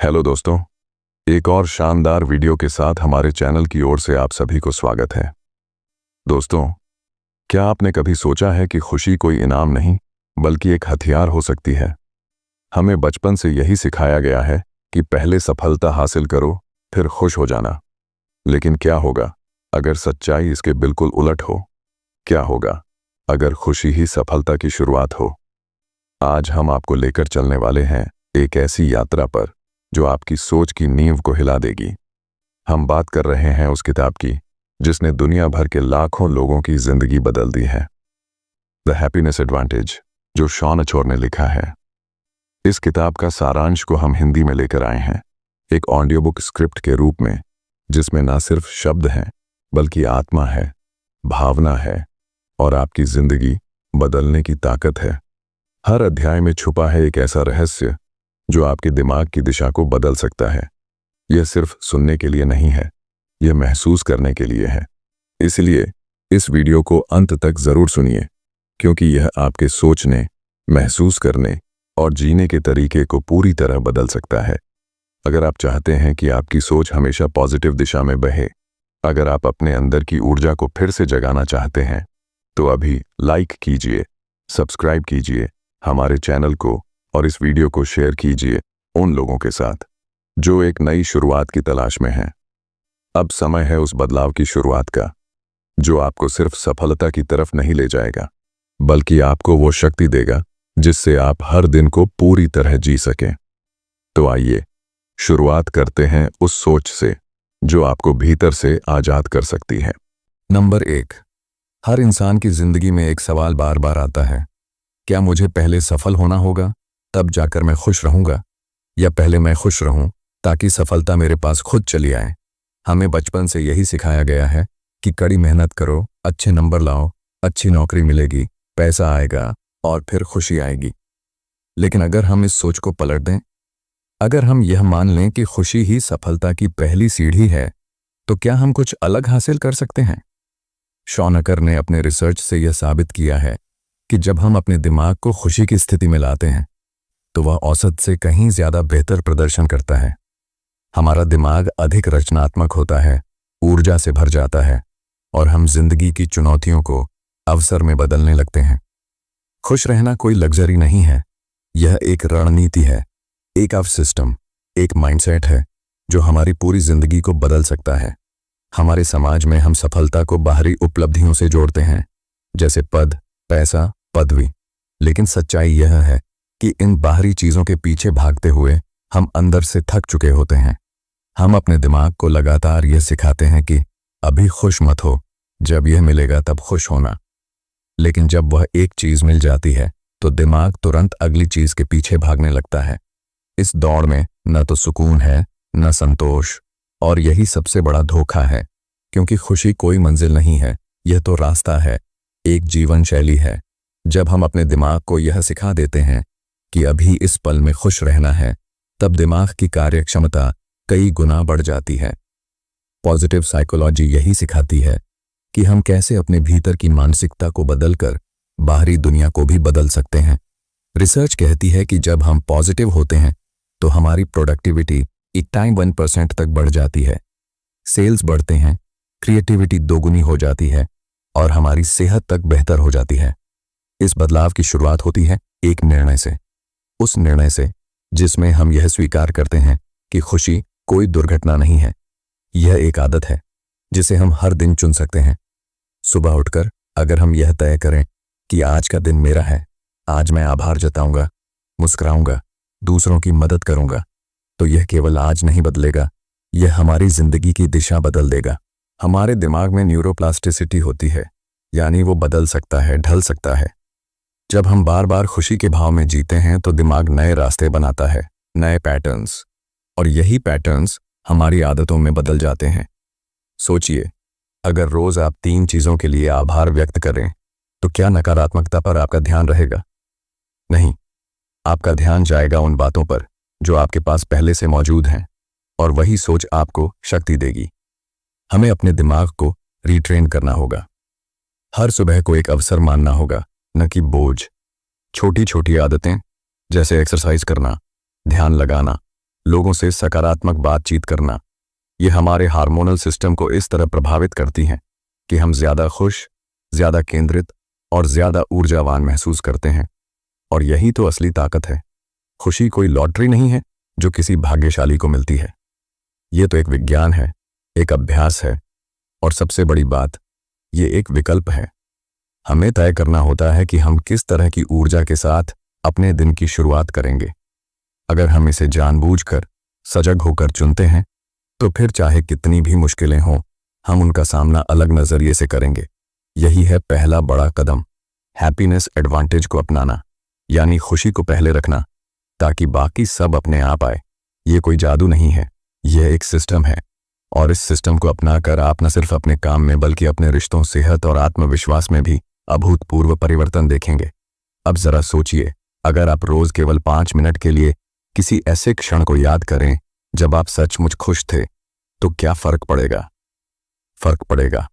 Hello दोस्तों, एक और शानदार वीडियो के साथ हमारे चैनल की ओर से आप सभी को स्वागत है। दोस्तों, क्या आपने कभी सोचा है कि खुशी कोई इनाम नहीं बल्कि एक हथियार हो सकती है। हमें बचपन से यही सिखाया गया है कि पहले सफलता हासिल करो फिर खुश हो जाना। लेकिन क्या होगा अगर सच्चाई इसके बिल्कुल उलट हो? क्या होगा अगर खुशी ही सफलता की शुरुआत हो? आज हम आपको लेकर चलने वाले हैं एक ऐसी यात्रा पर जो आपकी सोच की नींव को हिला देगी। हम बात कर रहे हैं उस किताब की जिसने दुनिया भर के लाखों लोगों की जिंदगी बदल दी है, द हैप्पीनेस एडवांटेज, जो शॉन अचोर ने लिखा है। इस किताब का सारांश को हम हिंदी में लेकर आए हैं, एक ऑडियो बुक स्क्रिप्ट के रूप में, जिसमें ना सिर्फ शब्द हैं बल्कि आत्मा है, भावना है और आपकी जिंदगी बदलने की ताकत है। हर अध्याय में छुपा है एक ऐसा रहस्य जो आपके दिमाग की दिशा को बदल सकता है। यह सिर्फ सुनने के लिए नहीं है, यह महसूस करने के लिए है। इसलिए इस वीडियो को अंत तक जरूर सुनिए, क्योंकि यह आपके सोचने, महसूस करने और जीने के तरीके को पूरी तरह बदल सकता है। अगर आप चाहते हैं कि आपकी सोच हमेशा पॉजिटिव दिशा में बहे, अगर आप अपने अंदर की ऊर्जा को फिर से जगाना चाहते हैं, तो अभी लाइक कीजिए, सब्सक्राइब कीजिए हमारे चैनल को और इस वीडियो को शेयर कीजिए उन लोगों के साथ जो एक नई शुरुआत की तलाश में हैं। अब समय है उस बदलाव की शुरुआत का, जो आपको सिर्फ सफलता की तरफ नहीं ले जाएगा, बल्कि आपको वो शक्ति देगा जिससे आप हर दिन को पूरी तरह जी सकें। तो आइए शुरुआत करते हैं उस सोच से जो आपको भीतर से आजाद कर सकती है। नंबर 1, हर इंसान की जिंदगी में एक सवाल बार बार आता है, क्या मुझे पहले सफल होना होगा तब जाकर मैं खुश रहूंगा, या पहले मैं खुश रहूं ताकि सफलता मेरे पास खुद चली आए। हमें बचपन से यही सिखाया गया है कि कड़ी मेहनत करो, अच्छे नंबर लाओ, अच्छी नौकरी मिलेगी, पैसा आएगा और फिर खुशी आएगी। लेकिन अगर हम इस सोच को पलट दें, अगर हम यह मान लें कि खुशी ही सफलता की पहली सीढ़ी है, तो क्या हम कुछ अलग हासिल कर सकते हैं? शॉन अचोर ने अपने रिसर्च से यह साबित किया है कि जब हम अपने दिमाग को खुशी की स्थिति में लाते हैं तो वह औसत से कहीं ज्यादा बेहतर प्रदर्शन करता है। हमारा दिमाग अधिक रचनात्मक होता है, ऊर्जा से भर जाता है और हम जिंदगी की चुनौतियों को अवसर में बदलने लगते हैं। खुश रहना कोई लग्जरी नहीं है, यह एक रणनीति है, एक ऑफ सिस्टम, एक माइंडसेट है जो हमारी पूरी जिंदगी को बदल सकता है। हमारे समाज में हम सफलता को बाहरी उपलब्धियों से जोड़ते हैं, जैसे पद, पैसा, पदवी। लेकिन सच्चाई यह है कि इन बाहरी चीजों के पीछे भागते हुए हम अंदर से थक चुके होते हैं। हम अपने दिमाग को लगातार यह सिखाते हैं कि अभी खुश मत हो, जब यह मिलेगा तब खुश होना। लेकिन जब वह एक चीज मिल जाती है तो दिमाग तुरंत अगली चीज के पीछे भागने लगता है। इस दौड़ में न तो सुकून है न संतोष, और यही सबसे बड़ा धोखा है, क्योंकि खुशी कोई मंजिल नहीं है, यह तो रास्ता है, एक जीवन शैली है। जब हम अपने दिमाग को यह सिखा देते हैं कि अभी इस पल में खुश रहना है, तब दिमाग की कार्यक्षमता कई गुना बढ़ जाती है। पॉजिटिव साइकोलॉजी यही सिखाती है कि हम कैसे अपने भीतर की मानसिकता को बदलकर बाहरी दुनिया को भी बदल सकते हैं। रिसर्च कहती है कि जब हम पॉजिटिव होते हैं तो हमारी प्रोडक्टिविटी 81% तक बढ़ जाती है, सेल्स बढ़ते हैं, क्रिएटिविटी दोगुनी हो जाती है और हमारी सेहत तक बेहतर हो जाती है। इस बदलाव की शुरुआत होती है एक निर्णय से, उस निर्णय से जिसमें हम यह स्वीकार करते हैं कि खुशी कोई दुर्घटना नहीं है, यह एक आदत है जिसे हम हर दिन चुन सकते हैं। सुबह उठकर अगर हम यह तय करें कि आज का दिन मेरा है, आज मैं आभार जताऊंगा, मुस्कुराऊंगा, दूसरों की मदद करूंगा, तो यह केवल आज नहीं बदलेगा, यह हमारी जिंदगी की दिशा बदल देगा। हमारे दिमाग में न्यूरोप्लास्टिसिटी होती है, यानी वो बदल सकता है, ढल सकता है। जब हम बार बार खुशी के भाव में जीते हैं तो दिमाग नए रास्ते बनाता है, नए पैटर्न्स, और यही पैटर्न्स हमारी आदतों में बदल जाते हैं। सोचिए, अगर रोज आप 3 चीजों के लिए आभार व्यक्त करें तो क्या नकारात्मकता पर आपका ध्यान रहेगा? नहीं, आपका ध्यान जाएगा उन बातों पर जो आपके पास पहले से मौजूद हैं, और वही सोच आपको शक्ति देगी। हमें अपने दिमाग को रीट्रेन करना होगा। हर सुबह को एक अवसर मानना होगा, न कि बोझ। छोटी छोटी आदतें जैसे एक्सरसाइज करना, ध्यान लगाना लोगों से सकारात्मक बातचीत करना, ये हमारे हार्मोनल सिस्टम को इस तरह प्रभावित करती हैं कि हम ज्यादा खुश, ज्यादा केंद्रित और ज्यादा ऊर्जावान महसूस करते हैं। और यही तो असली ताकत है। खुशी कोई लॉटरी नहीं है जो किसी भाग्यशाली को मिलती है। ये तो एक विज्ञान है, एक अभ्यास है, और सबसे बड़ी बात, ये एक विकल्प है। हमें तय करना होता है कि हम किस तरह की ऊर्जा के साथ अपने दिन की शुरुआत करेंगे। अगर हम इसे जानबूझकर, सजग होकर चुनते हैं, तो फिर चाहे कितनी भी मुश्किलें हों, हम उनका सामना अलग नजरिए से करेंगे। यही है पहला बड़ा कदम, हैप्पीनेस एडवांटेज को अपनाना, यानी खुशी को पहले रखना ताकि बाकी सब अपने आप आए। ये कोई जादू नहीं है, यह एक सिस्टम है, और इस सिस्टम को अपनाकर आप न सिर्फ अपने काम में बल्कि अपने रिश्तों, सेहत और आत्मविश्वास में भी अभूतपूर्व परिवर्तन देखेंगे। अब जरा सोचिए, अगर आप रोज केवल 5 मिनट के लिए किसी ऐसे क्षण को याद करें जब आप सचमुच खुश थे, तो क्या फर्क पड़ेगा? फर्क पड़ेगा।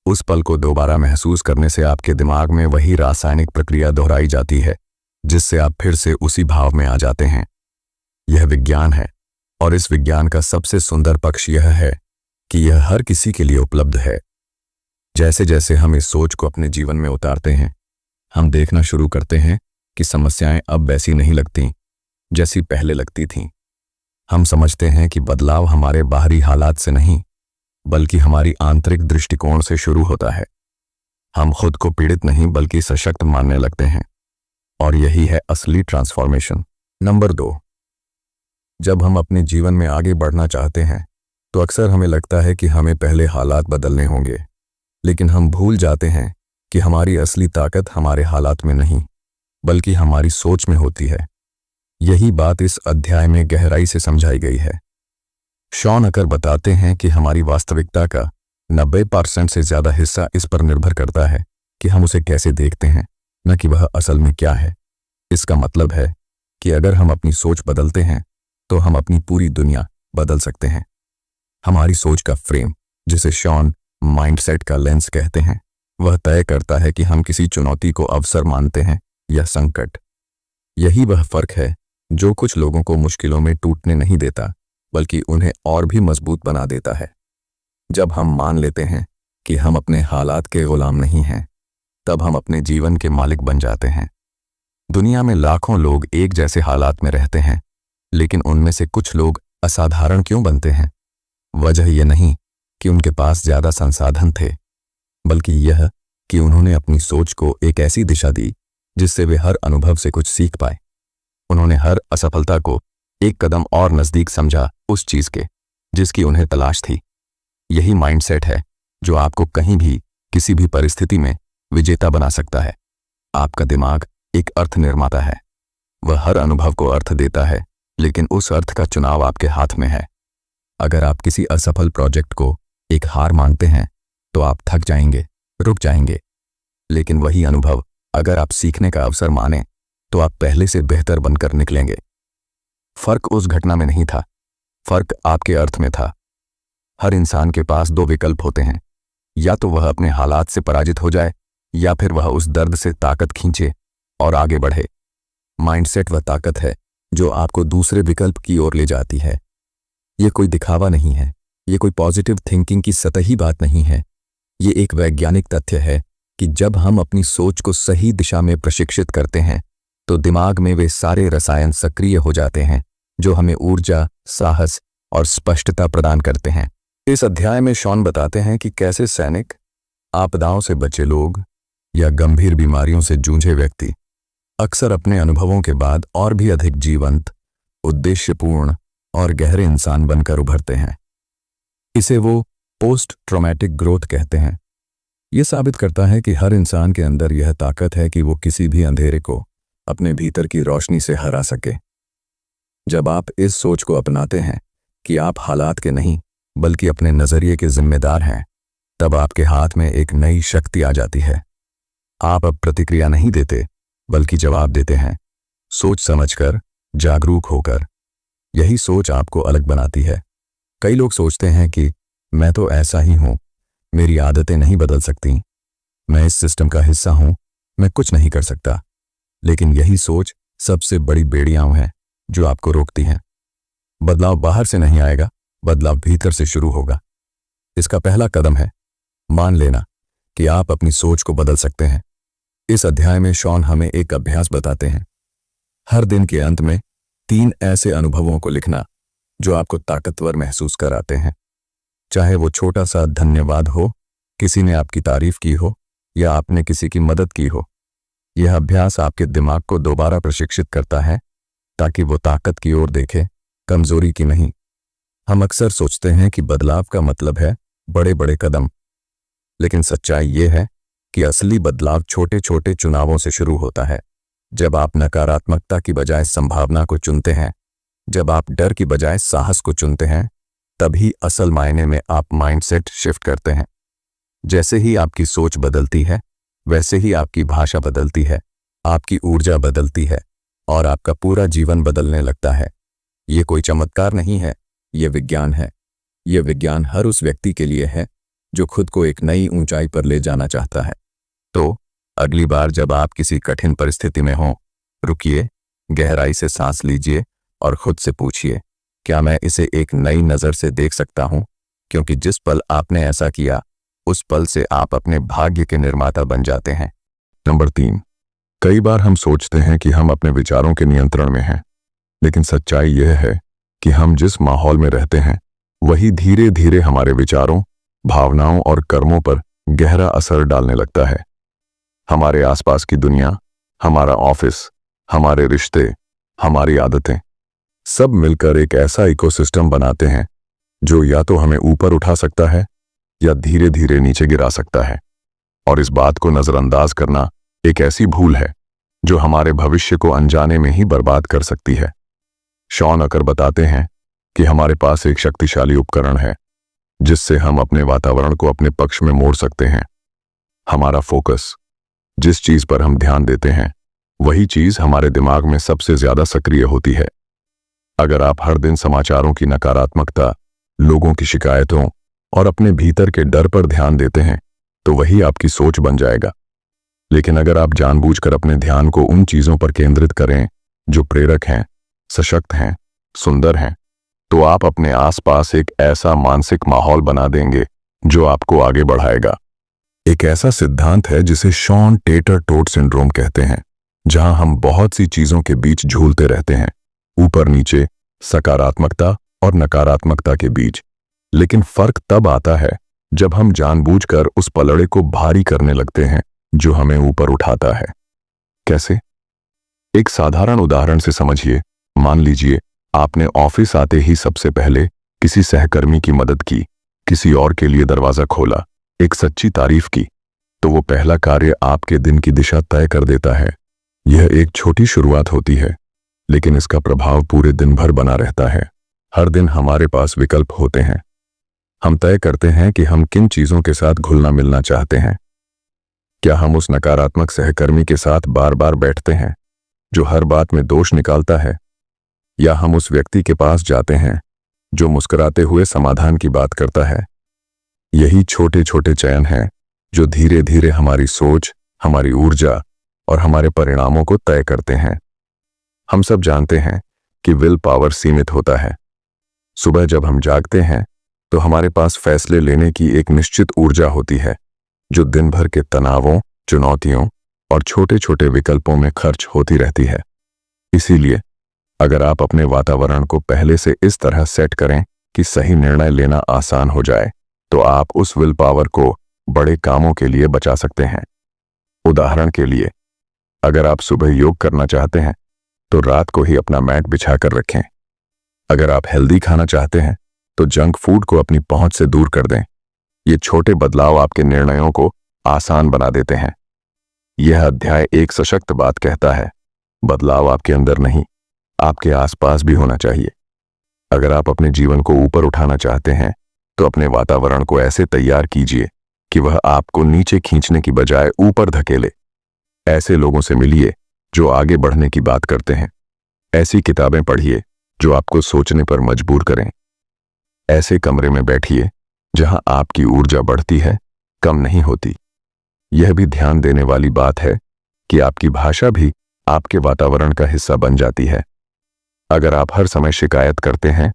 उस पल को दोबारा महसूस करने से आपके दिमाग में वही रासायनिक प्रक्रिया दोहराई जाती है जिससे आप फिर से उसी भाव में आ जाते हैं। यह विज्ञान है, और इस विज्ञान का सबसे सुंदर पक्ष यह है कि यह हर किसी के लिए उपलब्ध है। जैसे जैसे हम इस सोच को अपने जीवन में उतारते हैं, हम देखना शुरू करते हैं कि समस्याएं अब वैसी नहीं लगती जैसी पहले लगती थीं। हम समझते हैं कि बदलाव हमारे बाहरी हालात से नहीं, बल्कि हमारी आंतरिक दृष्टिकोण से शुरू होता है। हम खुद को पीड़ित नहीं बल्कि सशक्त मानने लगते हैं, और यही है असली ट्रांसफॉर्मेशन। नंबर 2, जब हम अपने जीवन में आगे बढ़ना चाहते हैं तो अक्सर हमें लगता है कि हमें पहले हालात बदलने होंगे, लेकिन हम भूल जाते हैं कि हमारी असली ताकत हमारे हालात में नहीं बल्कि हमारी सोच में होती है। यही बात इस अध्याय में गहराई से समझाई गई है। शॉन अकर बताते हैं कि हमारी वास्तविकता का 90% से ज्यादा हिस्सा इस पर निर्भर करता है कि हम उसे कैसे देखते हैं, न कि वह असल में क्या है। इसका मतलब है कि अगर हम अपनी सोच बदलते हैं तो हम अपनी पूरी दुनिया बदल सकते हैं। हमारी सोच का फ्रेम, जिसे शॉन माइंडसेट का लेंस कहते हैं, वह तय करता है कि हम किसी चुनौती को अवसर मानते हैं या संकट। यही वह फर्क है जो कुछ लोगों को मुश्किलों में टूटने नहीं देता बल्कि उन्हें और भी मजबूत बना देता है। जब हम मान लेते हैं कि हम अपने हालात के गुलाम नहीं हैं, तब हम अपने जीवन के मालिक बन जाते हैं। दुनिया में लाखों लोग एक जैसे हालात में रहते हैं, लेकिन उनमें से कुछ लोग असाधारण क्यों बनते हैं? वजह यह नहीं कि उनके पास ज्यादा संसाधन थे, बल्कि यह कि उन्होंने अपनी सोच को एक ऐसी दिशा दी जिससे वे हर अनुभव से कुछ सीख पाए। उन्होंने हर असफलता को एक कदम और नजदीक समझा उस चीज के जिसकी उन्हें तलाश थी। यही माइंडसेट है जो आपको कहीं भी, किसी भी परिस्थिति में विजेता बना सकता है। आपका दिमाग एक अर्थ निर्माता है। वह हर अनुभव को अर्थ देता है, लेकिन उस अर्थ का चुनाव आपके हाथ में है। अगर आप किसी असफल प्रोजेक्ट को एक हार मानते हैं तो आप थक जाएंगे, रुक जाएंगे। लेकिन वही अनुभव अगर आप सीखने का अवसर माने तो आप पहले से बेहतर बनकर निकलेंगे। फर्क उस घटना में नहीं था, फर्क आपके अर्थ में था। हर इंसान के पास 2 विकल्प होते हैं, या तो वह अपने हालात से पराजित हो जाए या फिर वह उस दर्द से ताकत खींचे और आगे बढ़े। माइंडसेट वह ताकत है जो आपको दूसरे विकल्प की ओर ले जाती है। ये कोई दिखावा नहीं है, ये कोई पॉजिटिव थिंकिंग की सतही बात नहीं है। ये एक वैज्ञानिक तथ्य है कि जब हम अपनी सोच को सही दिशा में प्रशिक्षित करते हैं तो दिमाग में वे सारे रसायन सक्रिय हो जाते हैं जो हमें ऊर्जा, साहस और स्पष्टता प्रदान करते हैं। इस अध्याय में शॉन बताते हैं कि कैसे सैनिक, आपदाओं से बचे लोग या गंभीर बीमारियों से जूझे व्यक्ति अक्सर अपने अनुभवों के बाद और भी अधिक जीवंत, उद्देश्यपूर्ण और गहरे इंसान बनकर उभरते हैं। इसे वो पोस्ट ट्रॉमेटिक ग्रोथ कहते हैं। यह साबित करता है कि हर इंसान के अंदर यह ताकत है कि वो किसी भी अंधेरे को अपने भीतर की रोशनी से हरा सके। जब आप इस सोच को अपनाते हैं कि आप हालात के नहीं बल्कि अपने नजरिए के जिम्मेदार हैं, तब आपके हाथ में एक नई शक्ति आ जाती है। आप अब प्रतिक्रिया नहीं देते बल्कि जवाब देते हैं, सोच समझकर, जागरूक होकर। यही सोच आपको अलग बनाती है। कई लोग सोचते हैं कि मैं तो ऐसा ही हूं, मेरी आदतें नहीं बदल सकती, मैं इस सिस्टम का हिस्सा हूं, मैं कुछ नहीं कर सकता। लेकिन यही सोच सबसे बड़ी बेड़ियां हैं जो आपको रोकती हैं। बदलाव बाहर से नहीं आएगा, बदलाव भीतर से शुरू होगा। इसका पहला कदम है मान लेना कि आप अपनी सोच को बदल सकते हैं। इस अध्याय में शॉन हमें एक अभ्यास बताते हैं। हर दिन के अंत में 3 ऐसे अनुभवों को लिखना जो आपको ताकतवर महसूस कराते हैं। चाहे वो छोटा सा धन्यवाद हो, किसी ने आपकी तारीफ की हो या आपने किसी की मदद की हो। यह अभ्यास आपके दिमाग को दोबारा प्रशिक्षित करता है ताकि वो ताकत की ओर देखे, कमजोरी की नहीं। हम अक्सर सोचते हैं कि बदलाव का मतलब है बड़े बड़े कदम, लेकिन सच्चाई ये है कि असली बदलाव छोटे छोटे चुनावों से शुरू होता है। जब आप नकारात्मकता की बजाय संभावना को चुनते हैं, जब आप डर की बजाय साहस को चुनते हैं, तभी असल मायने में आप माइंडसेट शिफ्ट करते हैं। जैसे ही आपकी सोच बदलती है, वैसे ही आपकी भाषा बदलती है, आपकी ऊर्जा बदलती है और आपका पूरा जीवन बदलने लगता है। ये कोई चमत्कार नहीं है, ये विज्ञान है। ये विज्ञान हर उस व्यक्ति के लिए है जो खुद को एक नई ऊंचाई पर ले जाना चाहता है। तो अगली बार जब आप किसी कठिन परिस्थिति में हों, रुकिए, गहराई से सांस लीजिए और खुद से पूछिए, क्या मैं इसे एक नई नज़र से देख सकता हूं? क्योंकि जिस पल आपने ऐसा किया, उस पल से आप अपने भाग्य के निर्माता बन जाते हैं। नंबर 3, कई बार हम सोचते हैं कि हम अपने विचारों के नियंत्रण में हैं, लेकिन सच्चाई यह है कि हम जिस माहौल में रहते हैं वही धीरे धीरे हमारे विचारों, भावनाओं और कर्मों पर गहरा असर डालने लगता है। हमारे आसपास की दुनिया, हमारा ऑफिस, हमारे रिश्ते, हमारी आदतें, सब मिलकर एक ऐसा इकोसिस्टम बनाते हैं जो या तो हमें ऊपर उठा सकता है या धीरे धीरे नीचे गिरा सकता है। और इस बात को नजरअंदाज करना एक ऐसी भूल है जो हमारे भविष्य को अनजाने में ही बर्बाद कर सकती है। शॉन अकर बताते हैं कि हमारे पास एक शक्तिशाली उपकरण है जिससे हम अपने वातावरण को अपने पक्ष में मोड़ सकते हैं। हमारा फोकस, जिस चीज पर हम ध्यान देते हैं, वही चीज हमारे दिमाग में सबसे ज्यादा सक्रिय होती है। अगर आप हर दिन समाचारों की नकारात्मकता, लोगों की शिकायतों और अपने भीतर के डर पर ध्यान देते हैं, तो वही आपकी सोच बन जाएगा। लेकिन अगर आप जानबूझकर अपने ध्यान को उन चीजों पर केंद्रित करें जो प्रेरक हैं, सशक्त हैं, सुंदर हैं, तो आप अपने आसपास एक ऐसा मानसिक माहौल बना देंगे जो आपको आगे बढ़ाएगा। एक ऐसा सिद्धांत है जिसे शॉन टेटर टोट सिंड्रोम कहते हैं, जहां हम बहुत सी चीजों के बीच झूलते रहते हैं, ऊपर नीचे, सकारात्मकता और नकारात्मकता के बीच। लेकिन फर्क तब आता है जब हम जानबूझकर उस पलड़े को भारी करने लगते हैं जो हमें ऊपर उठाता है। कैसे? एक साधारण उदाहरण से समझिए। मान लीजिए आपने ऑफिस आते ही सबसे पहले किसी सहकर्मी की मदद की, किसी और के लिए दरवाजा खोला, एक सच्ची तारीफ की, तो वो पहला कार्य आपके दिन की दिशा तय कर देता है। यह एक छोटी शुरुआत होती है, लेकिन इसका प्रभाव पूरे दिन भर बना रहता है। हर दिन हमारे पास विकल्प होते हैं। हम तय करते हैं कि हम किन चीजों के साथ घुलना मिलना चाहते हैं। क्या हम उस नकारात्मक सहकर्मी के साथ बार बार बैठते हैं जो हर बात में दोष निकालता है, या हम उस व्यक्ति के पास जाते हैं जो मुस्कुराते हुए समाधान की बात करता है? यही छोटे छोटे चयन हैं जो धीरे धीरे हमारी सोच, हमारी ऊर्जा और हमारे परिणामों को तय करते हैं। हम सब जानते हैं कि विल पावर सीमित होता है। सुबह जब हम जागते हैं तो हमारे पास फैसले लेने की एक निश्चित ऊर्जा होती है जो दिन भर के तनावों, चुनौतियों और छोटे छोटे विकल्पों में खर्च होती रहती है। इसीलिए अगर आप अपने वातावरण को पहले से इस तरह सेट करें कि सही निर्णय लेना आसान हो जाए, तो आप उस विल पावर को बड़े कामों के लिए बचा सकते हैं। उदाहरण के लिए, अगर आप सुबह योग करना चाहते हैं तो रात को ही अपना मैट बिछाकर रखें। अगर आप हेल्दी खाना चाहते हैं तो जंक फूड को अपनी पहुंच से दूर कर दें। ये छोटे बदलाव आपके निर्णयों को आसान बना देते हैं। यह अध्याय एक सशक्त बात कहता है, बदलाव आपके अंदर नहीं, आपके आसपास भी होना चाहिए। अगर आप अपने जीवन को ऊपर उठाना चाहते हैं तो अपने वातावरण को ऐसे तैयार कीजिए कि वह आपको नीचे खींचने की बजाय ऊपर धकेले। ऐसे लोगों से मिलिए जो आगे बढ़ने की बात करते हैं। ऐसी किताबें पढ़िए जो आपको सोचने पर मजबूर करें। ऐसे कमरे में बैठिए जहां आपकी ऊर्जा बढ़ती है, कम नहीं होती। यह भी ध्यान देने वाली बात है कि आपकी भाषा भी आपके वातावरण का हिस्सा बन जाती है। अगर आप हर समय शिकायत करते हैं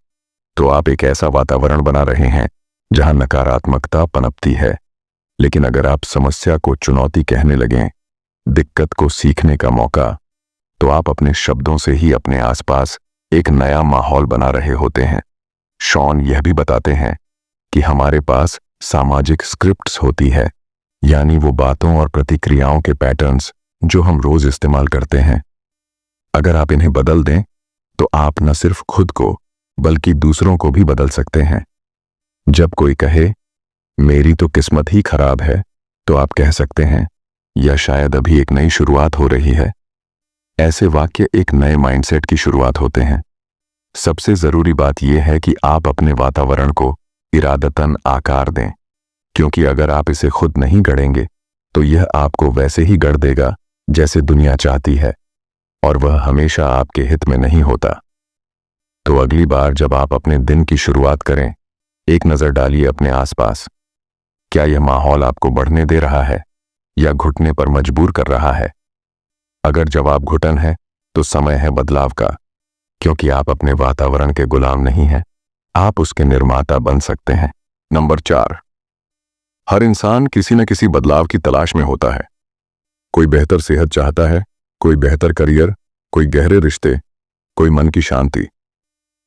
तो आप एक ऐसा वातावरण बना रहे हैं जहां नकारात्मकता पनपती है। लेकिन अगर आप समस्या को चुनौती कहने लगें, दिक्कत को सीखने का मौका, तो आप अपने शब्दों से ही अपने आसपास एक नया माहौल बना रहे होते हैं। शॉन यह भी बताते हैं कि हमारे पास सामाजिक स्क्रिप्ट्स होती है, यानी वो बातों और प्रतिक्रियाओं के पैटर्न्स जो हम रोज इस्तेमाल करते हैं। अगर आप इन्हें बदल दें तो आप न सिर्फ खुद को बल्कि दूसरों को भी बदल सकते हैं। जब कोई कहे मेरी तो किस्मत ही खराब है, तो आप कह सकते हैं या शायद अभी एक नई शुरुआत हो रही है। ऐसे वाक्य एक नए माइंडसेट की शुरुआत होते हैं। सबसे जरूरी बात यह है कि आप अपने वातावरण को इरादतन आकार दें, क्योंकि अगर आप इसे खुद नहीं गढ़ेंगे तो यह आपको वैसे ही गढ़ देगा जैसे दुनिया चाहती है, और वह हमेशा आपके हित में नहीं होता। तो अगली बार जब आप अपने दिन की शुरुआत करें, एक नजर डालिए अपने आसपास। क्या यह माहौल आपको बढ़ने दे रहा है या घुटने पर मजबूर कर रहा है? अगर जवाब घुटन है तो समय है बदलाव का, क्योंकि आप अपने वातावरण के गुलाम नहीं हैं, आप उसके निर्माता बन सकते हैं। नंबर 4, हर इंसान किसी न किसी बदलाव की तलाश में होता है। कोई बेहतर सेहत चाहता है, कोई बेहतर करियर, कोई गहरे रिश्ते, कोई मन की शांति।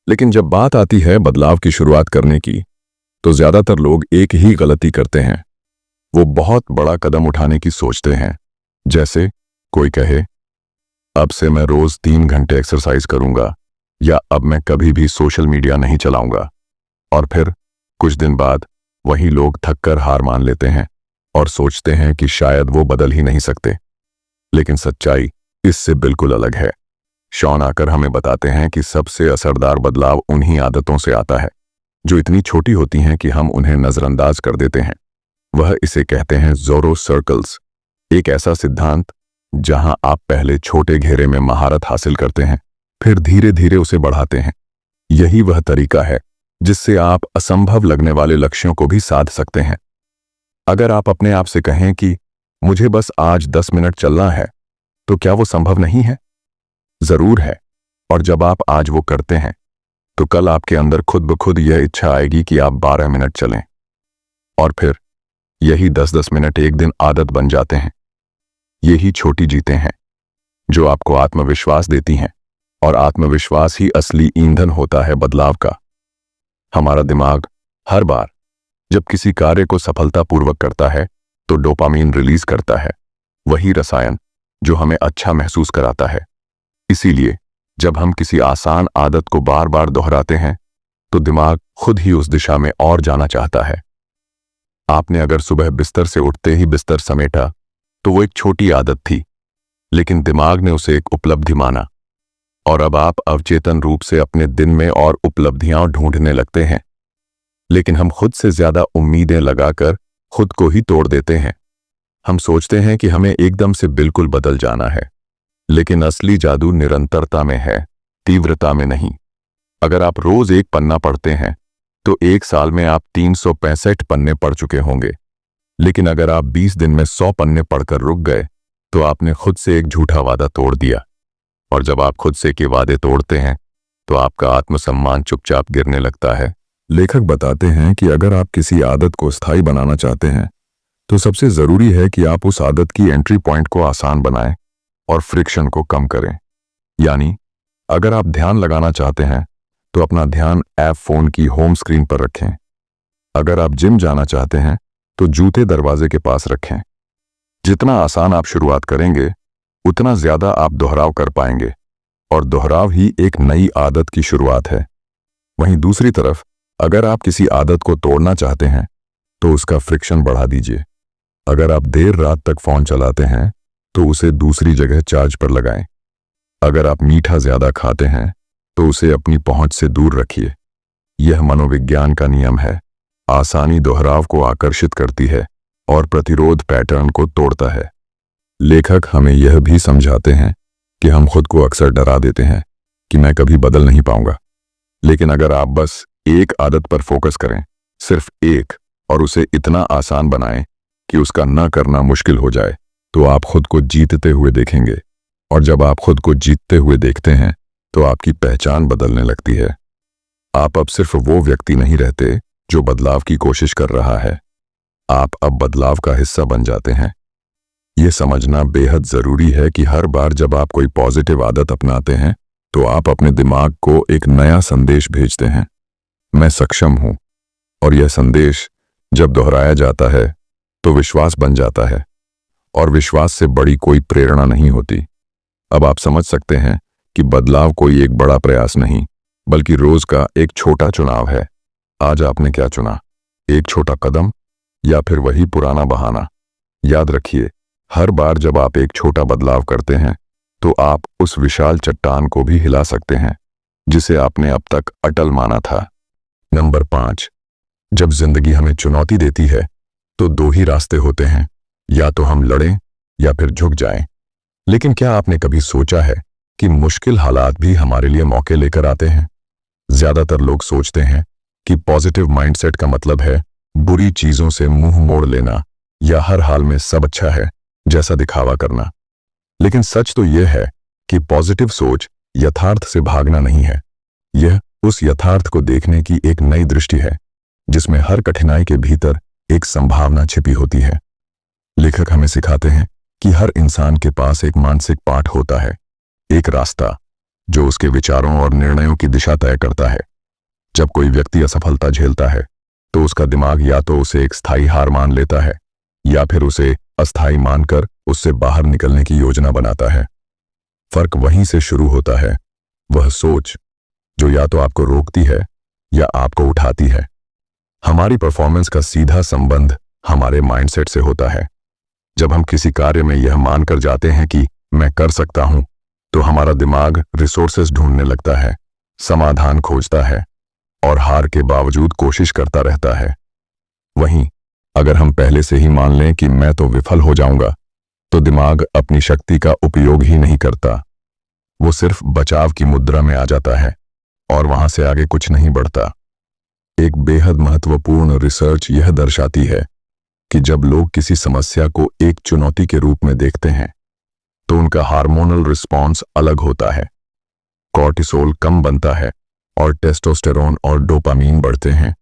लेकिन जब बात आती है बदलाव की शुरुआत करने की, तो ज्यादातर लोग एक ही गलती करते हैं। वो बहुत बड़ा कदम उठाने की सोचते हैं, जैसे कोई कहे अब से मैं रोज 3 घंटे एक्सरसाइज करूंगा, या अब मैं कभी भी सोशल मीडिया नहीं चलाऊंगा। और फिर कुछ दिन बाद वही लोग थककर हार मान लेते हैं और सोचते हैं कि शायद वो बदल ही नहीं सकते। लेकिन सच्चाई इससे बिल्कुल अलग है। शॉन आकर हमें बताते हैं कि सबसे असरदार बदलाव उन्हीं आदतों से आता है जो इतनी छोटी होती हैं कि हम उन्हें नजरअंदाज कर देते हैं। वह इसे कहते हैं ज़ोरो सर्कल्स, एक ऐसा सिद्धांत जहां आप पहले छोटे घेरे में महारत हासिल करते हैं, फिर धीरे धीरे उसे बढ़ाते हैं। यही वह तरीका है जिससे आप असंभव लगने वाले लक्ष्यों को भी साध सकते हैं। अगर आप अपने आप से कहें कि मुझे बस आज 10 मिनट चलना है, तो क्या वो संभव नहीं है? जरूर है। और जब आप आज वो करते हैं तो कल आपके अंदर खुद ब खुद यह इच्छा आएगी कि आप 12 मिनट चलें, और फिर यही 10-10 मिनट एक दिन आदत बन जाते हैं। यही छोटी जीतें हैं जो आपको आत्मविश्वास देती हैं, और आत्मविश्वास ही असली ईंधन होता है बदलाव का। हमारा दिमाग हर बार जब किसी कार्य को सफलतापूर्वक करता है तो डोपामीन रिलीज करता है, वही रसायन जो हमें अच्छा महसूस कराता है। इसीलिए जब हम किसी आसान आदत को बार बार दोहराते हैं तो दिमाग खुद ही उस दिशा में और जाना चाहता है। आपने अगर सुबह बिस्तर से उठते ही बिस्तर समेटा तो वो एक छोटी आदत थी, लेकिन दिमाग ने उसे एक उपलब्धि माना, और अब आप अवचेतन रूप से अपने दिन में और उपलब्धियां ढूंढने लगते हैं। लेकिन हम खुद से ज्यादा उम्मीदें लगाकर खुद को ही तोड़ देते हैं। हम सोचते हैं कि हमें एकदम से बिल्कुल बदल जाना है, लेकिन असली जादू निरंतरता में है, तीव्रता में नहीं। अगर आप रोज एक पन्ना पढ़ते हैं तो एक साल में आप 365 पन्ने पढ़ चुके होंगे। लेकिन अगर आप 20 दिन में 100 पन्ने पढ़कर रुक गए तो आपने खुद से एक झूठा वादा तोड़ दिया। और जब आप खुद से के वादे तोड़ते हैं तो आपका आत्मसम्मान चुपचाप गिरने लगता है। लेखक बताते हैं कि अगर आप किसी आदत को स्थायी बनाना चाहते हैं तो सबसे जरूरी है कि आप उस आदत की एंट्री पॉइंट को आसान बनाएं और फ्रिक्शन को कम करें। यानी अगर आप ध्यान लगाना चाहते हैं तो अपना ध्यान ऐप फोन की होम स्क्रीन पर रखें। अगर आप जिम जाना चाहते हैं तो जूते दरवाजे के पास रखें। जितना आसान आप शुरुआत करेंगे उतना ज्यादा आप दोहराव कर पाएंगे, और दोहराव ही एक नई आदत की शुरुआत है। वहीं दूसरी तरफ अगर आप किसी आदत को तोड़ना चाहते हैं तो उसका फ्रिक्शन बढ़ा दीजिए। अगर आप देर रात तक फोन चलाते हैं तो उसे दूसरी जगह चार्ज पर लगाएं। अगर आप मीठा ज्यादा खाते हैं तो उसे अपनी पहुंच से दूर रखिए। यह मनोविज्ञान का नियम है। आसानी दोहराव को आकर्षित करती है और प्रतिरोध पैटर्न को तोड़ता है। लेखक हमें यह भी समझाते हैं कि हम खुद को अक्सर डरा देते हैं कि मैं कभी बदल नहीं पाऊंगा। लेकिन अगर आप बस एक आदत पर फोकस करें, सिर्फ एक, और उसे इतना आसान बनाएं कि उसका न करना मुश्किल हो जाए, तो आप खुद को जीतते हुए देखेंगे। और जब आप खुद को जीतते हुए देखते हैं तो आपकी पहचान बदलने लगती है। आप अब सिर्फ वो व्यक्ति नहीं रहते जो बदलाव की कोशिश कर रहा है, आप अब बदलाव का हिस्सा बन जाते हैं। ये समझना बेहद जरूरी है कि हर बार जब आप कोई पॉजिटिव आदत अपनाते हैं तो आप अपने दिमाग को एक नया संदेश भेजते हैं, मैं सक्षम हूं। और यह संदेश जब दोहराया जाता है तो विश्वास बन जाता है, और विश्वास से बड़ी कोई प्रेरणा नहीं होती। अब आप समझ सकते हैं कि बदलाव कोई एक बड़ा प्रयास नहीं, बल्कि रोज का एक छोटा चुनाव है। आज आपने क्या चुना? एक छोटा कदम या फिर वही पुराना बहाना? याद रखिए, हर बार जब आप एक छोटा बदलाव करते हैं तो आप उस विशाल चट्टान को भी हिला सकते हैं जिसे आपने अब तक अटल माना था। नंबर 5, जब जिंदगी हमें चुनौती देती है तो दो ही रास्ते होते हैं, या तो हम लड़ें या फिर झुक जाएं। लेकिन क्या आपने कभी सोचा है कि मुश्किल हालात भी हमारे लिए मौके लेकर आते हैं? ज्यादातर लोग सोचते हैं कि पॉजिटिव माइंडसेट का मतलब है बुरी चीजों से मुंह मोड़ लेना या हर हाल में सब अच्छा है जैसा दिखावा करना। लेकिन सच तो यह है कि पॉजिटिव सोच यथार्थ से भागना नहीं है, यह उस यथार्थ को देखने की एक नई दृष्टि है जिसमें हर कठिनाई के भीतर एक संभावना छिपी होती है। लेखक हमें सिखाते हैं कि हर इंसान के पास एक मानसिक पाठ होता है, एक रास्ता जो उसके विचारों और निर्णयों की दिशा तय करता है। जब कोई व्यक्ति असफलता झेलता है तो उसका दिमाग या तो उसे एक स्थायी हार मान लेता है या फिर उसे अस्थायी मानकर उससे बाहर निकलने की योजना बनाता है। फर्क वहीं से शुरू होता है, वह सोच जो या तो आपको रोकती है या आपको उठाती है। हमारी परफॉर्मेंस का सीधा संबंध हमारे माइंडसेट से होता है। जब हम किसी कार्य में यह मानकर जाते हैं कि मैं कर सकता हूं, तो हमारा दिमाग रिसोर्सेज ढूंढने लगता है, समाधान खोजता है और हार के बावजूद कोशिश करता रहता है। वहीं अगर हम पहले से ही मान लें कि मैं तो विफल हो जाऊंगा, तो दिमाग अपनी शक्ति का उपयोग ही नहीं करता। वो सिर्फ बचाव की मुद्रा में आ जाता है और वहां से आगे कुछ नहीं बढ़ता। एक बेहद महत्वपूर्ण रिसर्च यह दर्शाती है कि जब लोग किसी समस्या को एक चुनौती के रूप में देखते हैं तो उनका हार्मोनल रिस्पॉन्स अलग होता है। कॉर्टिसोल कम बनता है और टेस्टोस्टेरोन और डोपामीन बढ़ते हैं,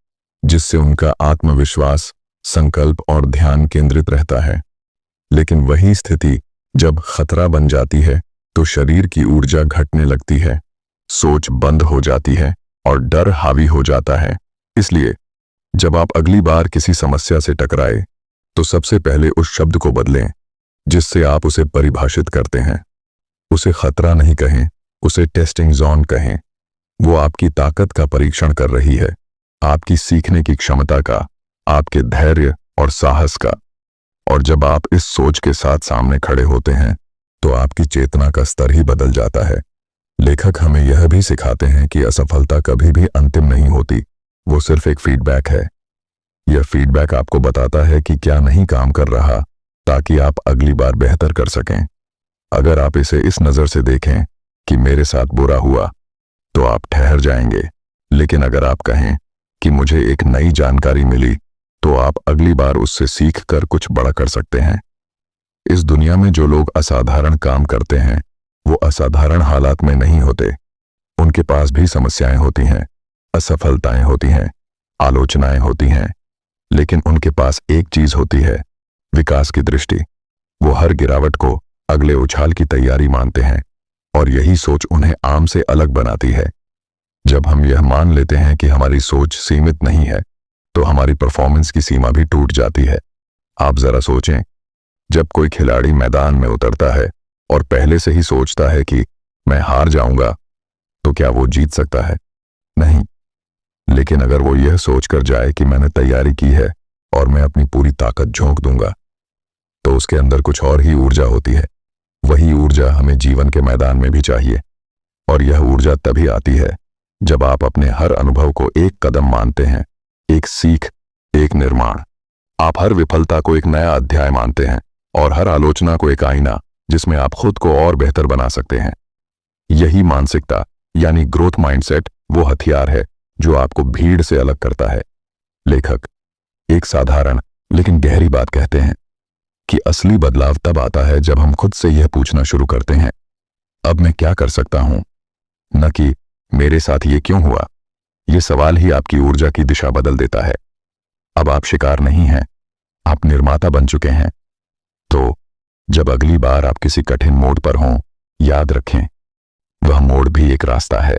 जिससे उनका आत्मविश्वास, संकल्प और ध्यान केंद्रित रहता है। लेकिन वही स्थिति जब खतरा बन जाती है तो शरीर की ऊर्जा घटने लगती है, सोच बंद हो जाती है और डर हावी हो जाता है। इसलिए जब आप अगली बार किसी समस्या से टकराए तो सबसे पहले उस शब्द को बदलें जिससे आप उसे परिभाषित करते हैं। उसे खतरा नहीं कहें, उसे टेस्टिंग जोन कहें। वो आपकी ताकत का परीक्षण कर रही है, आपकी सीखने की क्षमता का, आपके धैर्य और साहस का। और जब आप इस सोच के साथ सामने खड़े होते हैं तो आपकी चेतना का स्तर ही बदल जाता है। लेखक हमें यह भी सिखाते हैं कि असफलता कभी भी अंतिम नहीं होती, वो सिर्फ एक फीडबैक है। यह फीडबैक आपको बताता है कि क्या नहीं काम कर रहा, ताकि आप अगली बार बेहतर कर सकें। अगर आप इसे इस नज़र से देखें कि मेरे साथ बुरा हुआ, तो आप ठहर जाएंगे। लेकिन अगर आप कहें कि मुझे एक नई जानकारी मिली, तो आप अगली बार उससे सीख कर कुछ बड़ा कर सकते हैं। इस दुनिया में जो लोग असाधारण काम करते हैं वो असाधारण हालात में नहीं होते। उनके पास भी समस्याएं होती हैं, असफलताएं होती हैं, आलोचनाएं होती हैं, लेकिन उनके पास एक चीज होती है, विकास की दृष्टि। वो हर गिरावट को अगले उछाल की तैयारी मानते हैं और यही सोच उन्हें आम से अलग बनाती है। जब हम यह मान लेते हैं कि हमारी सोच सीमित नहीं है तो हमारी परफॉर्मेंस की सीमा भी टूट जाती है। आप जरा सोचें, जब कोई खिलाड़ी मैदान में उतरता है और पहले से ही सोचता है कि मैं हार जाऊंगा, तो क्या वो जीत सकता है? नहीं। लेकिन अगर वो यह सोचकर जाए कि मैंने तैयारी की है और मैं अपनी पूरी ताकत झोंक दूंगा, तो उसके अंदर कुछ और ही ऊर्जा होती है। वही ऊर्जा हमें जीवन के मैदान में भी चाहिए, और यह ऊर्जा तभी आती है जब आप अपने हर अनुभव को एक कदम मानते हैं, एक सीख, एक निर्माण। आप हर विफलता को एक नया अध्याय मानते हैं और हर आलोचना को एक आईना जिसमें आप खुद को और बेहतर बना सकते हैं। यही मानसिकता यानी ग्रोथ माइंडसेट वो हथियार है जो आपको भीड़ से अलग करता है। लेखक एक साधारण लेकिन गहरी बात कहते हैं कि असली बदलाव तब आता है जब हम खुद से यह पूछना शुरू करते हैं, अब मैं क्या कर सकता हूं? न कि मेरे साथ ये क्यों हुआ। ये सवाल ही आपकी ऊर्जा की दिशा बदल देता है। अब आप शिकार नहीं हैं, आप निर्माता बन चुके हैं। तो जब अगली बार आप किसी कठिन मोड़ पर हों, याद रखें, वह मोड़ भी एक रास्ता है।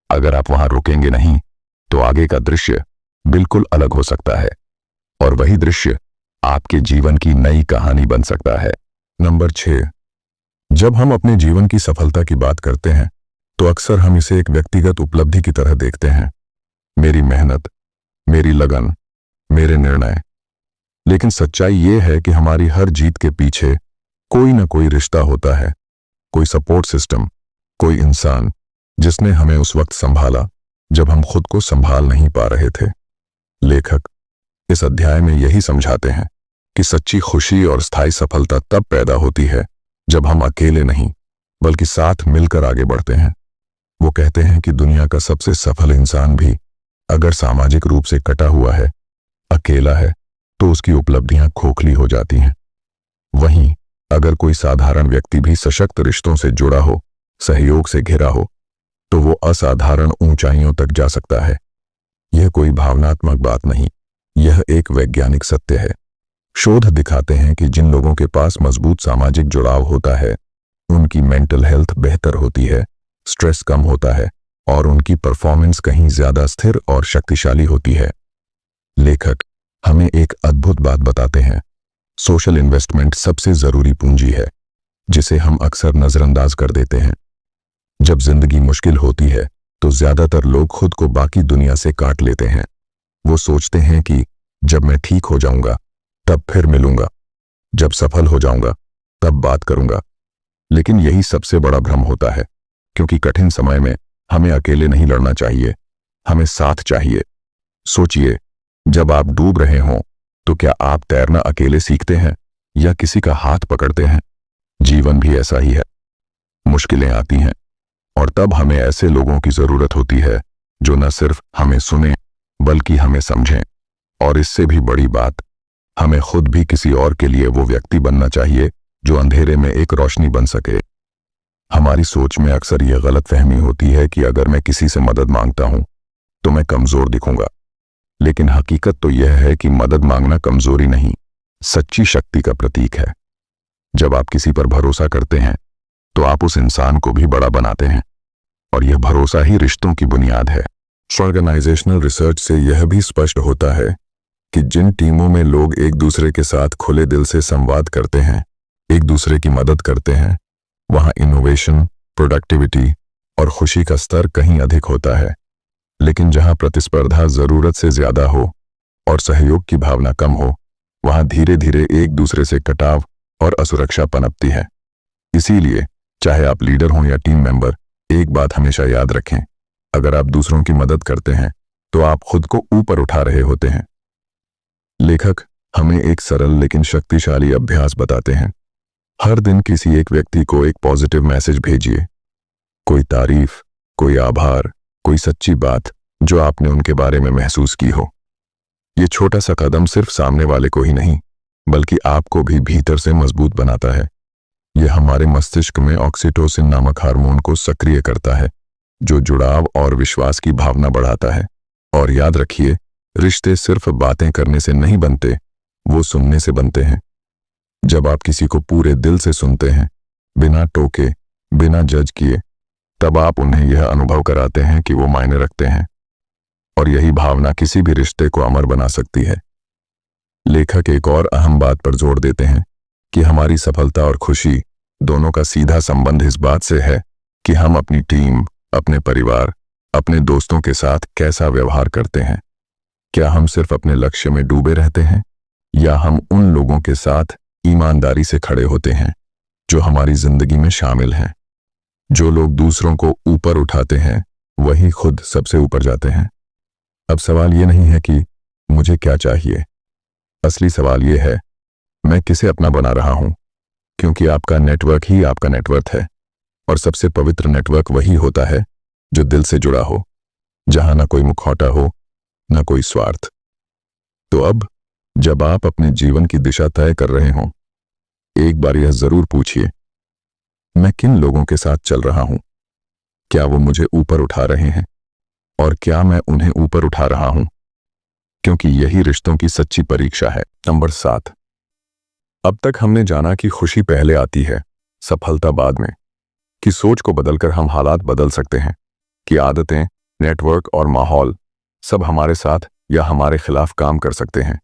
अगर आप वहां रुकेंगे नहीं तो आगे का दृश्य बिल्कुल अलग हो सकता है, और वही दृश्य आपके जीवन की नई कहानी बन सकता है। नंबर 6, जब हम अपने जीवन की सफलता की बात करते हैं तो अक्सर हम इसे एक व्यक्तिगत उपलब्धि की तरह देखते हैं। मेरी मेहनत, मेरी लगन, मेरे निर्णय। लेकिन सच्चाई यह है कि हमारी हर जीत के पीछे कोई ना कोई रिश्ता होता है, कोई सपोर्ट सिस्टम, कोई इंसान जिसने हमें उस वक्त संभाला जब हम खुद को संभाल नहीं पा रहे थे। लेखक इस अध्याय में यही समझाते हैं कि सच्ची खुशी और स्थायी सफलता तब पैदा होती है जब हम अकेले नहीं बल्कि साथ मिलकर आगे बढ़ते हैं। वो कहते हैं कि दुनिया का सबसे सफल इंसान भी अगर सामाजिक रूप से कटा हुआ है, अकेला है, तो उसकी उपलब्धियां खोखली हो जाती हैं। वहीं अगर कोई साधारण व्यक्ति भी सशक्त रिश्तों से जुड़ा हो, सहयोग से घिरा हो, तो वो असाधारण ऊंचाइयों तक जा सकता है। यह कोई भावनात्मक बात नहीं, यह एक वैज्ञानिक सत्य है। शोध दिखाते हैं कि जिन लोगों के पास मजबूत सामाजिक जुड़ाव होता है, उनकी मेंटल हेल्थ बेहतर होती है, स्ट्रेस कम होता है और उनकी परफॉर्मेंस कहीं ज्यादा स्थिर और शक्तिशाली होती है। लेखक हमें एक अद्भुत बात बताते हैं, सोशल इन्वेस्टमेंट सबसे जरूरी पूंजी है, जिसे हम अक्सर नजरअंदाज कर देते हैं। जब जिंदगी मुश्किल होती है तो ज्यादातर लोग खुद को बाकी दुनिया से काट लेते हैं। वो सोचते हैं कि जब मैं ठीक हो जाऊंगा तब फिर मिलूंगा, जब सफल हो जाऊंगा तब बात करूंगा। लेकिन यही सबसे बड़ा भ्रम होता है, क्योंकि कठिन समय में हमें अकेले नहीं लड़ना चाहिए, हमें साथ चाहिए। सोचिए, जब आप डूब रहे हों तो क्या आप तैरना अकेले सीखते हैं या किसी का हाथ पकड़ते हैं? जीवन भी ऐसा ही है। मुश्किलें आती हैं और तब हमें ऐसे लोगों की जरूरत होती है जो न सिर्फ हमें सुने बल्कि हमें समझें। और इससे भी बड़ी बात, हमें खुद भी किसी और के लिए वो व्यक्ति बनना चाहिए जो अंधेरे में एक रोशनी बन सके। हमारी सोच में अक्सर यह गलतफहमी होती है कि अगर मैं किसी से मदद मांगता हूं तो मैं कमजोर दिखूंगा। लेकिन हकीकत तो यह है कि मदद मांगना कमजोरी नहीं, सच्ची शक्ति का प्रतीक है। जब आप किसी पर भरोसा करते हैं तो आप उस इंसान को भी बड़ा बनाते हैं, और यह भरोसा ही रिश्तों की बुनियाद है। ऑर्गेनाइजेशनल रिसर्च से यह भी स्पष्ट होता है कि जिन टीमों में लोग एक दूसरे के साथ खुले दिल से संवाद करते हैं, एक दूसरे की मदद करते हैं, वहां इनोवेशन, प्रोडक्टिविटी और खुशी का स्तर कहीं अधिक होता है। लेकिन जहां प्रतिस्पर्धा जरूरत से ज्यादा हो और सहयोग की भावना कम हो, वहां धीरे धीरे एक दूसरे से कटाव और असुरक्षा पनपती है। इसीलिए चाहे आप लीडर हों या टीम मेंबर, एक बात हमेशा याद रखें, अगर आप दूसरों की मदद करते हैं तो आप खुद को ऊपर उठा रहे होते हैं। लेखक हमें एक सरल लेकिन शक्तिशाली अभ्यास बताते हैं। हर दिन किसी एक व्यक्ति को एक पॉजिटिव मैसेज भेजिए, कोई तारीफ, कोई आभार, कोई सच्ची बात जो आपने उनके बारे में महसूस की हो। ये छोटा सा कदम सिर्फ सामने वाले को ही नहीं बल्कि आपको भी भीतर से मजबूत बनाता है। यह हमारे मस्तिष्क में ऑक्सीटोसिन नामक हार्मोन को सक्रिय करता है, जो जुड़ाव और विश्वास की भावना बढ़ाता है। और याद रखिए, रिश्ते सिर्फ बातें करने से नहीं बनते, वो सुनने से बनते हैं। जब आप किसी को पूरे दिल से सुनते हैं, बिना टोके, बिना जज किए, तब आप उन्हें यह अनुभव कराते हैं कि वो मायने रखते हैं, और यही भावना किसी भी रिश्ते को अमर बना सकती है। लेखक एक और अहम बात पर जोर देते हैं कि हमारी सफलता और खुशी दोनों का सीधा संबंध इस बात से है कि हम अपनी टीम, अपने परिवार, अपने दोस्तों के साथ कैसा व्यवहार करते हैं। क्या हम सिर्फ अपने लक्ष्य में डूबे रहते हैं या हम उन लोगों के साथ ईमानदारी से खड़े होते हैं जो हमारी जिंदगी में शामिल हैं। जो लोग दूसरों को ऊपर उठाते हैं वही खुद सबसे ऊपर जाते हैं। अब सवाल ये नहीं है कि मुझे क्या चाहिए, असली सवाल ये है मैं किसे अपना बना रहा हूं, क्योंकि आपका नेटवर्क ही आपका नेटवर्क है, और सबसे पवित्र नेटवर्क वही होता है जो दिल से जुड़ा हो, जहां ना कोई मुखौटा हो, ना कोई स्वार्थ। तो अब जब आप अपने जीवन की दिशा तय कर रहे हों, एक बार यह जरूर पूछिए, मैं किन लोगों के साथ चल रहा हूं? क्या वो मुझे ऊपर उठा रहे हैं और क्या मैं उन्हें ऊपर उठा रहा हूं? क्योंकि यही रिश्तों की सच्ची परीक्षा है। नंबर 7, अब तक हमने जाना कि खुशी पहले आती है, सफलता बाद में, कि सोच को बदलकर हम हालात बदल सकते हैं, कि आदतें, नेटवर्क और माहौल सब हमारे साथ या हमारे खिलाफ काम कर सकते हैं।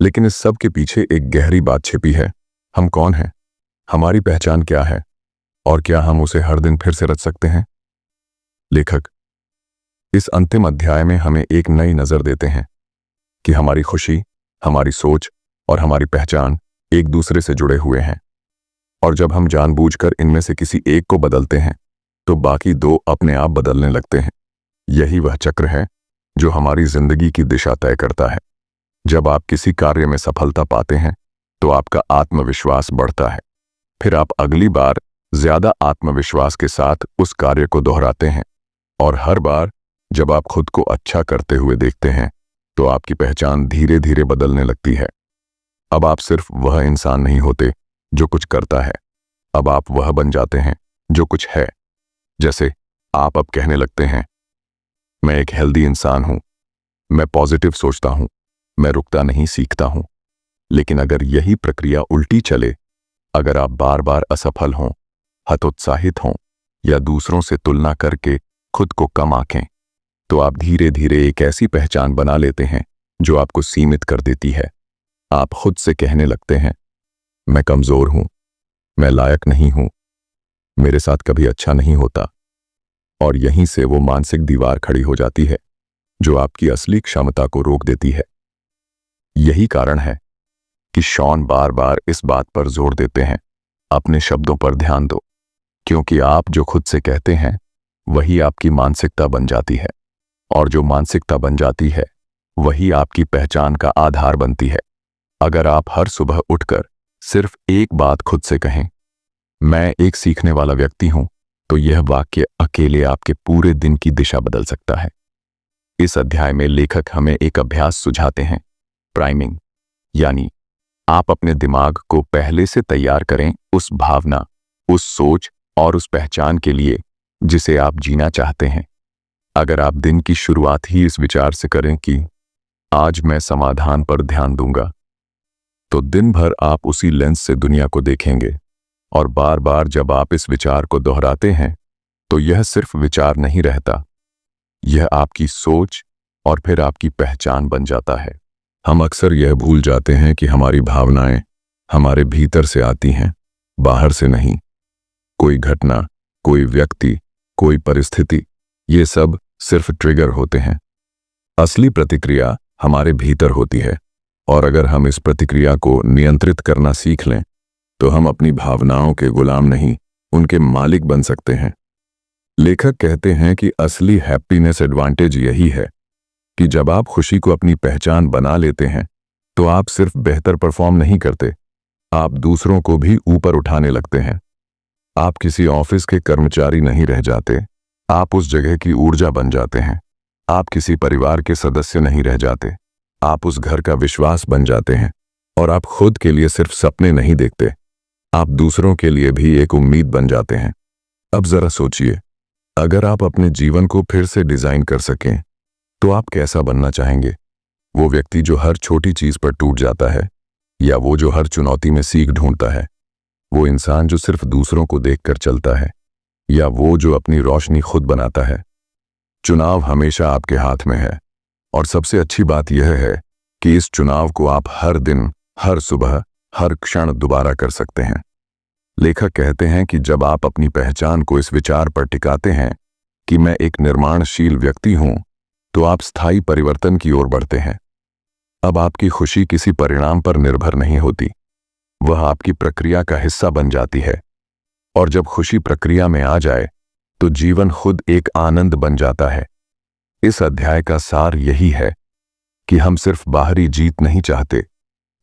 लेकिन इस सब के पीछे एक गहरी बात छिपी है। हम कौन हैं? हमारी पहचान क्या है? और क्या हम उसे हर दिन फिर से रच सकते हैं? लेखक इस अंतिम अध्याय में हमें एक नई नज़र देते हैं कि हमारी खुशी, हमारी सोच और हमारी पहचान एक दूसरे से जुड़े हुए हैं, और जब हम जानबूझकर इनमें से किसी एक को बदलते हैं तो बाकी दो अपने आप बदलने लगते हैं। यही वह चक्र है जो हमारी जिंदगी की दिशा तय करता है। जब आप किसी कार्य में सफलता पाते हैं तो आपका आत्मविश्वास बढ़ता है। फिर आप अगली बार ज्यादा आत्मविश्वास के साथ उस कार्य को दोहराते हैं, और हर बार जब आप खुद को अच्छा करते हुए देखते हैं तो आपकी पहचान धीरे धीरे बदलने लगती है। अब आप सिर्फ वह इंसान नहीं होते जो कुछ करता है, अब आप वह बन जाते हैं जो कुछ है। जैसे आप अब कहने लगते हैं, मैं एक हेल्दी इंसान हूं, मैं पॉजिटिव सोचता हूं, मैं रुकता नहीं, सीखता हूं। लेकिन अगर यही प्रक्रिया उल्टी चले, अगर आप बार बार असफल हों, हतोत्साहित हों या दूसरों से तुलना करके खुद को कम आंकें, तो आप धीरे धीरे एक ऐसी पहचान बना लेते हैं जो आपको सीमित कर देती है। आप खुद से कहने लगते हैं, मैं कमजोर हूं, मैं लायक नहीं हूं, मेरे साथ कभी अच्छा नहीं होता। और यहीं से वो मानसिक दीवार खड़ी हो जाती है जो आपकी असली क्षमता को रोक देती है। यही कारण है कि शॉन बार बार इस बात पर जोर देते हैं, अपने शब्दों पर ध्यान दो, क्योंकि आप जो खुद से कहते हैं वही आपकी मानसिकता बन जाती है, और जो मानसिकता बन जाती है वही आपकी पहचान का आधार बनती है। अगर आप हर सुबह उठकर सिर्फ एक बात खुद से कहें, मैं एक सीखने वाला व्यक्ति हूं, तो यह वाक्य अकेले आपके पूरे दिन की दिशा बदल सकता है। इस अध्याय में लेखक हमें एक अभ्यास सुझाते हैं, प्राइमिंग, यानी आप अपने दिमाग को पहले से तैयार करें उस भावना, उस सोच और उस पहचान के लिए जिसे आप जीना चाहते हैं। अगर आप दिन की शुरुआत ही इस विचार से करें कि आज मैं समाधान पर ध्यान दूंगा, तो दिन भर आप उसी लेंस से दुनिया को देखेंगे। और बार बार जब आप इस विचार को दोहराते हैं तो यह सिर्फ विचार नहीं रहता, यह आपकी सोच और फिर आपकी पहचान बन जाता है। हम अक्सर यह भूल जाते हैं कि हमारी भावनाएं हमारे भीतर से आती हैं, बाहर से नहीं। कोई घटना, कोई व्यक्ति, कोई परिस्थिति, ये सब सिर्फ ट्रिगर होते हैं। असली प्रतिक्रिया हमारे भीतर होती है, और अगर हम इस प्रतिक्रिया को नियंत्रित करना सीख लें तो हम अपनी भावनाओं के गुलाम नहीं, उनके मालिक बन सकते हैं। लेखक कहते हैं कि असली हैप्पीनेस एडवांटेज यही है कि जब आप खुशी को अपनी पहचान बना लेते हैं तो आप सिर्फ बेहतर परफॉर्म नहीं करते, आप दूसरों को भी ऊपर उठाने लगते हैं। आप किसी ऑफिस के कर्मचारी नहीं रह जाते, आप उस जगह की ऊर्जा बन जाते हैं। आप किसी परिवार के सदस्य नहीं रह जाते, आप उस घर का विश्वास बन जाते हैं। और आप खुद के लिए सिर्फ सपने नहीं देखते, आप दूसरों के लिए भी एक उम्मीद बन जाते हैं। अब जरा सोचिए, अगर आप अपने जीवन को फिर से डिजाइन कर सकें तो आप कैसा बनना चाहेंगे? वो व्यक्ति जो हर छोटी चीज पर टूट जाता है, या वो जो हर चुनौती में सीख ढूंढता है? वो इंसान जो सिर्फ दूसरों को देखकर चलता है, या वो जो अपनी रोशनी खुद बनाता है? चुनाव हमेशा आपके हाथ में है, और सबसे अच्छी बात यह है कि इस चुनाव को आप हर दिन, हर सुबह, हर क्षण दोबारा कर सकते हैं। लेखक कहते हैं कि जब आप अपनी पहचान को इस विचार पर टिकाते हैं कि मैं एक निर्माणशील व्यक्ति हूं, तो आप स्थायी परिवर्तन की ओर बढ़ते हैं। अब आपकी खुशी किसी परिणाम पर निर्भर नहीं होती, वह आपकी प्रक्रिया का हिस्सा बन जाती है। और जब खुशी प्रक्रिया में आ जाए तो जीवन खुद एक आनंद बन जाता है। इस अध्याय का सार यही है कि हम सिर्फ बाहरी जीत नहीं चाहते,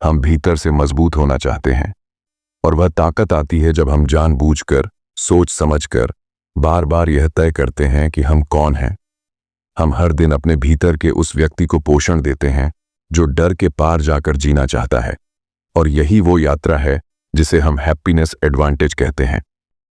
हम भीतर से मजबूत होना चाहते हैं। और वह ताकत आती है जब हम जानबूझकर, सोच समझकर बार बार यह तय करते हैं कि हम कौन हैं। हम हर दिन अपने भीतर के उस व्यक्ति को पोषण देते हैं जो डर के पार जाकर जीना चाहता है। और यही वो यात्रा है जिसे हम हैप्पीनेस एडवांटेज कहते हैं।